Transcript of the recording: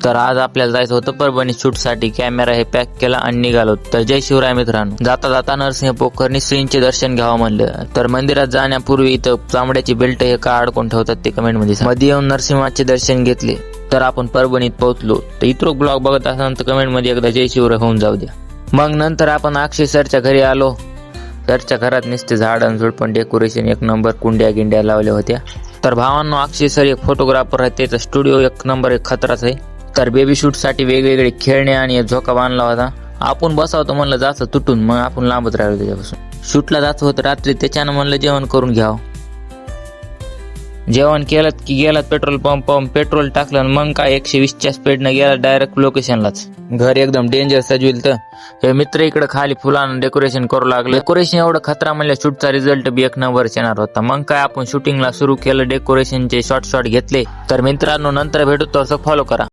तर आज आपल्याला जायचं होतं परभणी शूट साठी. कॅमेरा हे पॅक केला आणि निघालो. तर जय शिवराय मित्रांनो. जाता जाता नरसिंह पोखरनी श्रींचे दर्शन घ्यावं म्हणलं. तर मंदिरात जाण्यापूर्वी इथं चामड्याची बेल्ट हे का अडकून ठेवतात ते कमेंट मध्ये मध्ये येऊन नरसिंहाचे दर्शन घेतले. तर आपण परभणीत पोहोचलो. तर इथं ब्लॉग बघत असाल तर कमेंट मध्ये एकदा जय शिवराय होऊन जाऊ द्या. मग नंतर आपण अक्षय सरच्या घरी आलो. सरच्या घरात नुसते झाड आणि झुडपण डेकोरेशन एक नंबर, कुंड्या गिंड्या लावल्या होत्या. तर भावांनो, अक्षय सर एक फोटोग्राफर आहे, त्याचा स्टुडिओ एक नंबर एक खतराच आहे. तर बेबी शूट साठी वेगवेगळे खेळणे आणि एक झोका बांधला होता. आपण बसावतो म्हणलं जायचं तुटून, मग आपण लांबच राहिलो त्याच्यापासून. शूटला जायचं होतं रात्री, त्याच्यानं म्हणलं जेवण करून घ्यावं. जेवण केलं की गेलात पेट्रोल पंप, पेट्रोल टाकलं आणि मग काय 120च्या स्पीडनं गेला डायरेक्ट लोकेशनलाच. घर एकदम डेंजर सजविल. तर हे मित्र इकडे खाली फुलांना डेकोरेशन करू लागले. डेकोरेशन एवढं खतरा म्हणलं शूटचा रिझल्ट बी एक नंबर येणार होता. मग काय आपण शूटिंगला सुरू केलं, डेकोरेशनचे शॉर्ट घेतले. तर मित्रांनो, नंतर भेटू, तर फॉलो करा.